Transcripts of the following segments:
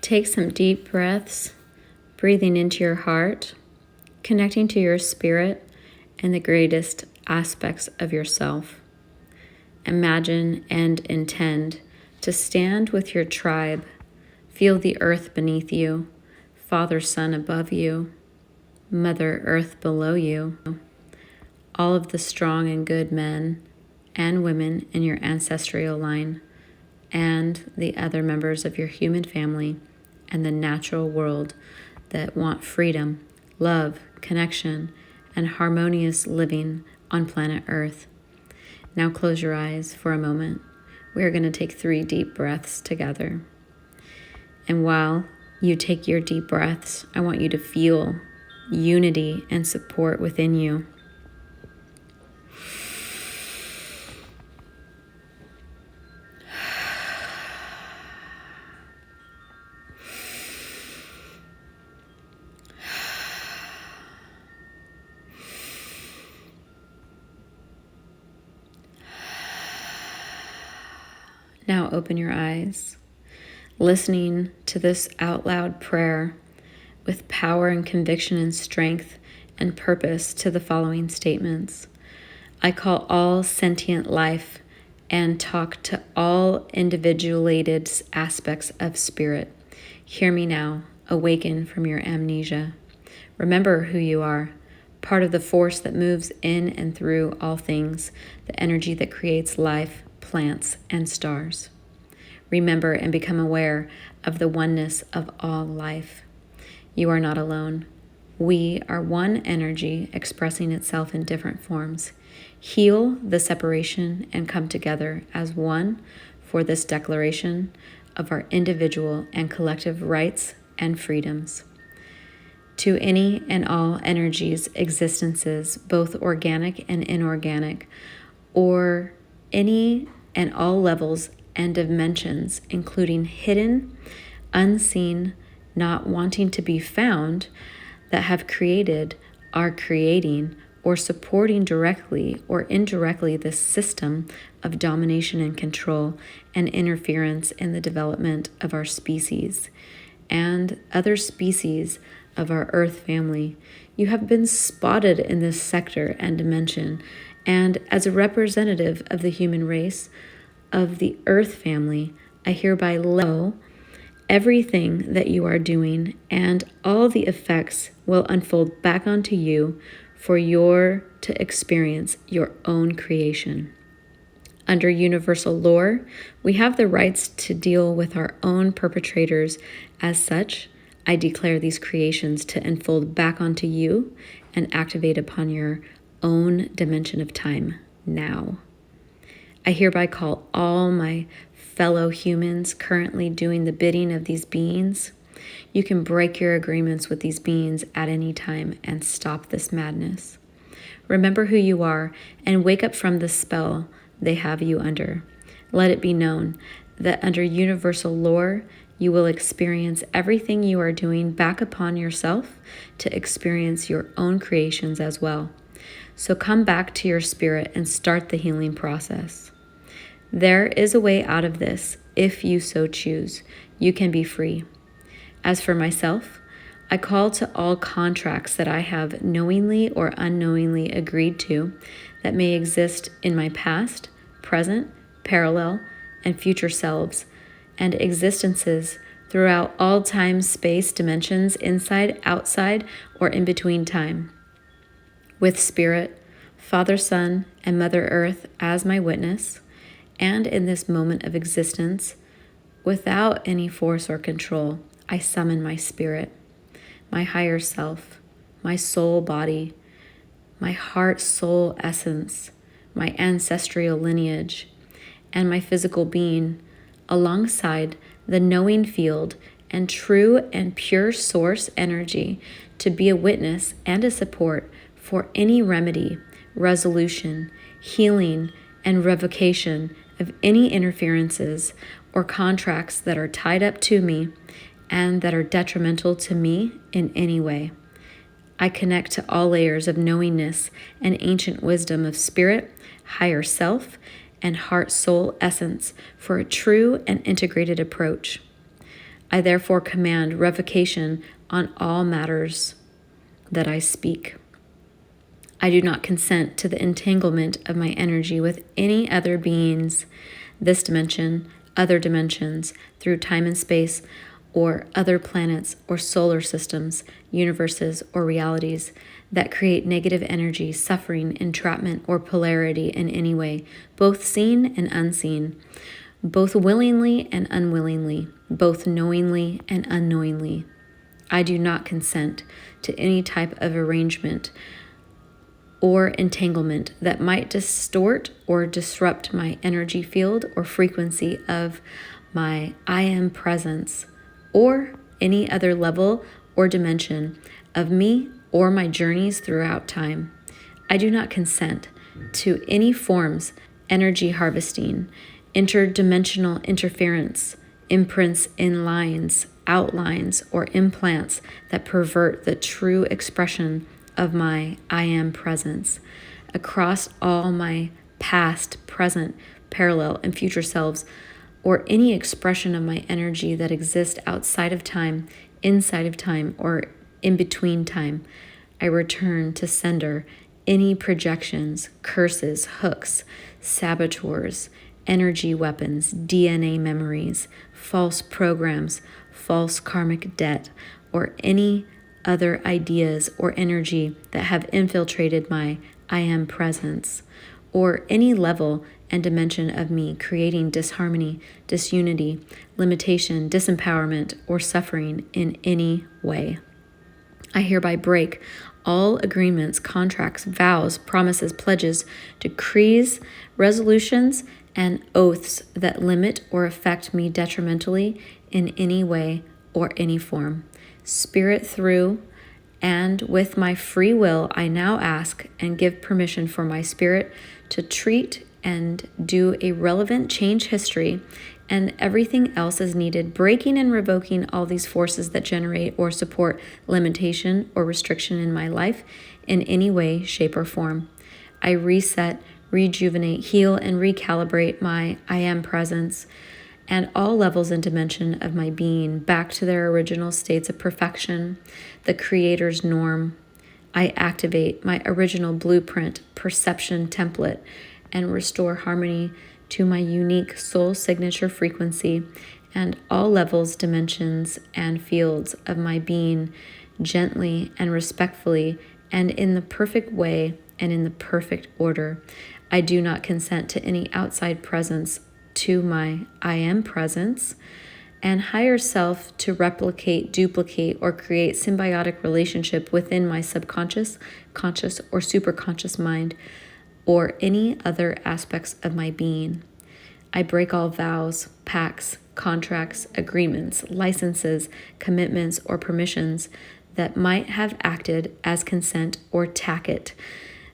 Take some deep breaths, breathing into your heart, connecting to your spirit and the greatest aspects of yourself. Imagine and intend to stand with your tribe. Feel the earth beneath you, Father Sun above you, Mother Earth below you, all of the strong and good men and women in your ancestral line, and the other members of your human family and the natural world that want freedom, love, connection, and harmonious living on planet Earth. Now close your eyes for a moment. We are going to take 3 deep breaths together. And while you take your deep breaths, I want you to feel unity and support within you. Now open your eyes, listening to this out loud prayer with power and conviction and strength and purpose to the following statements. I call all sentient life and talk to all individuated aspects of spirit. Hear me now, awaken from your amnesia. Remember who you are, part of the force that moves in and through all things, the energy that creates life, plants, and stars. Remember and become aware of the oneness of all life. You are not alone. We are one energy expressing itself in different forms. Heal the separation and come together as one for this declaration of our individual and collective rights and freedoms. To any and all energies, existences, both organic and inorganic, or any and all levels and dimensions, including hidden, unseen, not wanting to be found, that have created, are creating, or supporting directly or indirectly this system of domination and control and interference in the development of our species and other species of our Earth family. You have been spotted in this sector and dimension, and as a representative of the human race, of the Earth family, I hereby let everything that you are doing, and all the effects will unfold back onto you for to experience your own creation. Under universal law, we have the rights to deal with our own perpetrators. As such, I declare these creations to unfold back onto you and activate upon your own dimension of time now. I hereby call all my fellow humans currently doing the bidding of these beings. You can break your agreements with these beings at any time and stop this madness. Remember who you are and wake up from the spell they have you under. Let it be known that under universal law, you will experience everything you are doing back upon yourself to experience your own creations as well. So come back to your spirit and start the healing process. There is a way out of this if you so choose. You can be free. As for myself, I call to all contracts that I have knowingly or unknowingly agreed to that may exist in my past, present, parallel, and future selves, and existences throughout all time, space, dimensions, inside, outside, or in between time. With Spirit, Father, Son, and Mother Earth as my witness, and in this moment of existence, without any force or control, I summon my spirit, my higher self, my soul body, my heart soul essence, my ancestral lineage, and my physical being, alongside the knowing field and true and pure source energy, to be a witness and a support for any remedy, resolution, healing, and revocation of any interferences or contracts that are tied up to me and that are detrimental to me in any way. I connect to all layers of knowingness and ancient wisdom of spirit, higher self, and heart soul essence for a true and integrated approach. I therefore command revocation on all matters that I speak. I do not consent to the entanglement of my energy with any other beings, this dimension, other dimensions, through time and space, or other planets or solar systems, universes, or realities that create negative energy, suffering, entrapment, or polarity in any way, both seen and unseen, both willingly and unwillingly, both knowingly and unknowingly. I do not consent to any type of arrangement or entanglement that might distort or disrupt my energy field or frequency of my I am presence, or any other level or dimension of me or my journeys throughout time. I do not consent to any forms, energy harvesting, interdimensional interference, imprints in lines, outlines, or implants that pervert the true expression of my I am presence across all my past, present, parallel, and future selves, or any expression of my energy that exists outside of time, inside of time, or in between time. I return to sender any projections, curses, hooks, saboteurs, energy weapons, DNA memories, false programs, false karmic debt, or any other ideas or energy that have infiltrated my I am presence, or any level and dimension of me, creating disharmony, disunity, limitation, disempowerment, or suffering in any way. I hereby break all agreements, contracts, vows, promises, pledges, decrees, resolutions, and oaths that limit or affect me detrimentally in any way or any form. Spirit, through and with my free will, I now ask and give permission for my spirit to treat and do a relevant change history and everything else is needed, breaking and revoking all these forces that generate or support limitation or restriction in my life in any way, shape, or form. I reset, rejuvenate, heal, and recalibrate my I am presence and all levels and dimension of my being back to their original states of perfection, the Creator's norm. I activate my original blueprint, perception template, and restore harmony to my unique soul signature frequency and all levels, dimensions, and fields of my being gently and respectfully and in the perfect way and in the perfect order. I do not consent to any outside presence to my I am presence and higher self to replicate, duplicate, or create symbiotic relationship within my subconscious, conscious, or superconscious mind, or any other aspects of my being. I break all vows, pacts, contracts, agreements, licenses, commitments, or permissions that might have acted as consent or tacit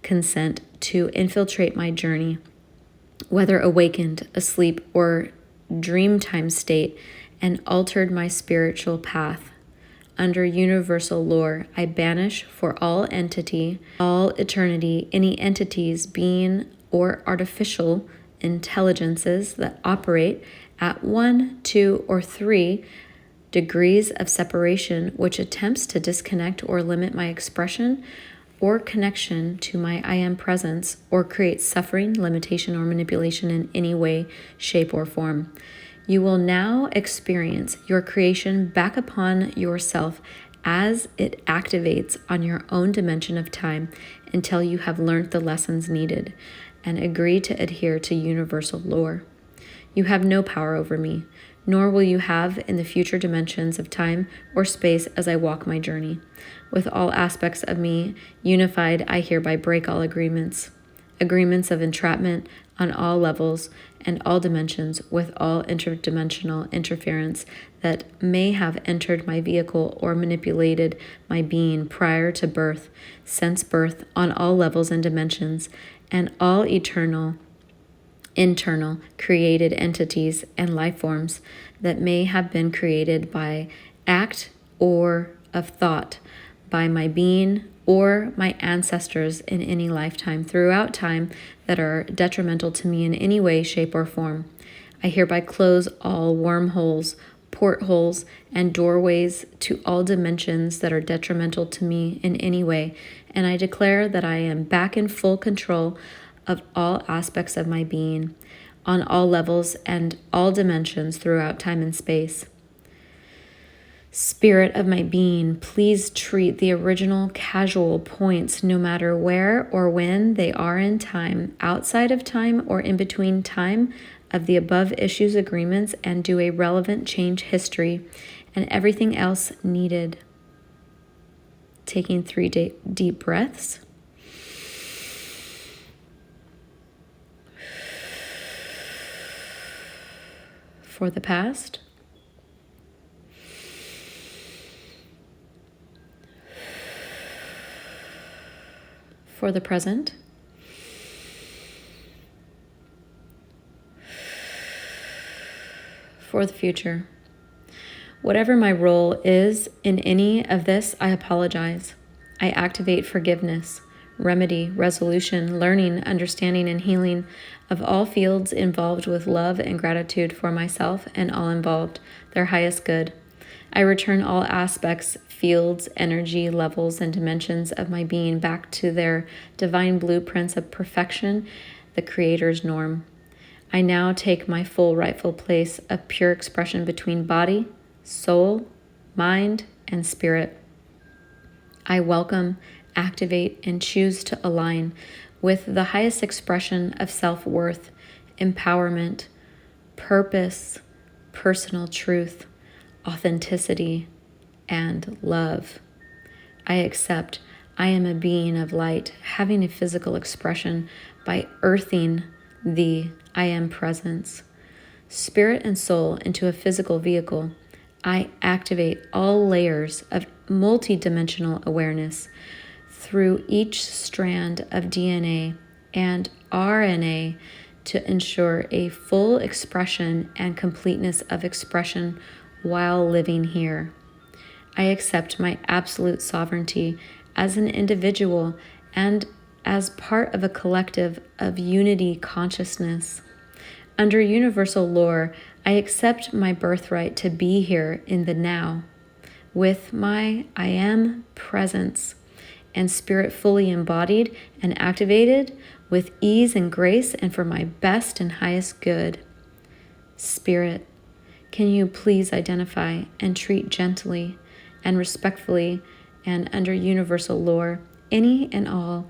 consent to infiltrate my journey, whether awakened, asleep, or dreamtime state, and altered my spiritual path. Under universal lore, I banish for all entity, all eternity, any entities, being, or artificial intelligences that operate at 1, 2, or 3 degrees of separation, which attempts to disconnect or limit my expression or connection to my I am presence, or create suffering, limitation, or manipulation in any way, shape, or form. You will now experience your creation back upon yourself as it activates on your own dimension of time until you have learned the lessons needed and agree to adhere to universal lore. You have no power over me, nor will you have in the future dimensions of time or space as I walk my journey. With all aspects of me unified, I hereby break all agreements of entrapment on all levels and all dimensions, with all interdimensional interference that may have entered my vehicle or manipulated my being prior to birth, since birth, on all levels and dimensions, and all eternal, internal, created entities and life forms that may have been created by act or of thought, by my being or my ancestors in any lifetime throughout time that are detrimental to me in any way, shape, or form. I hereby close all wormholes, portholes, and doorways to all dimensions that are detrimental to me in any way, and I declare that I am back in full control of all aspects of my being, on all levels and all dimensions throughout time and space. Spirit of my being, please treat the original casual points, no matter where or when they are in time, outside of time or in between time, of the above issues agreements, and do a relevant change history and everything else needed. Taking 3 deep breaths. For the past. For the present. For the future. Whatever my role is in any of this, I apologize. I activate forgiveness, remedy, resolution, learning, understanding, and healing of all fields involved with love and gratitude for myself and all involved, their highest good. I return all aspects, fields, energy, levels, and dimensions of my being back to their divine blueprints of perfection, the Creator's norm. I now take my full rightful place of pure expression between body, soul, mind, and spirit. I welcome, activate, and choose to align with the highest expression of self-worth, empowerment, purpose, personal truth, authenticity, and love. I accept I am a being of light, having a physical expression by earthing the I am presence, spirit and soul into a physical vehicle. I activate all layers of multidimensional awareness through each strand of DNA and RNA to ensure a full expression and completeness of expression while living here. I accept my absolute sovereignty as an individual and as part of a collective of unity consciousness. Under universal lore, I accept my birthright to be here in the now, with my I am presence and spirit fully embodied and activated with ease and grace and for my best and highest good. Spirit, can you please identify and treat gently and respectfully and under universal lore any and all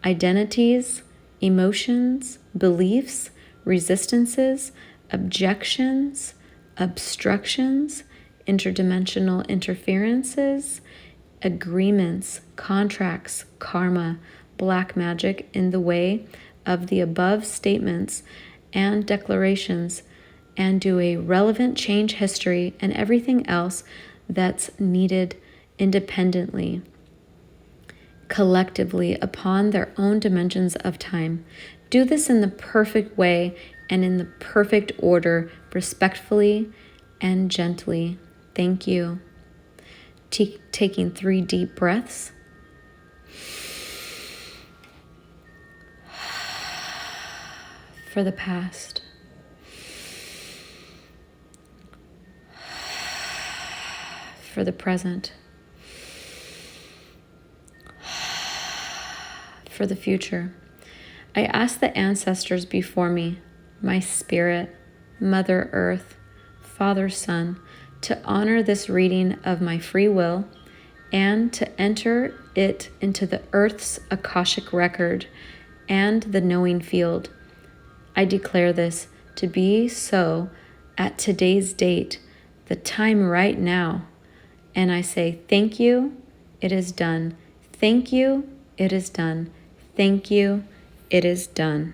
identities, emotions, beliefs, resistances, objections, obstructions, interdimensional interferences, agreements, contracts, karma, black magic in the way of the above statements and declarations, and do a relevant change history and everything else that's needed independently, collectively upon their own dimensions of time. Do this in the perfect way and in the perfect order, respectfully and gently. Thank you. Taking 3 deep breaths. For the past. For the present. For the future. I ask the ancestors before me, my spirit, Mother Earth, Father Son, to honor this reading of my free will and to enter it into the Earth's Akashic record and the knowing field. I declare this to be so at today's date, the time right now. And I say, thank you, it is done. Thank you, it is done. Thank you, it is done.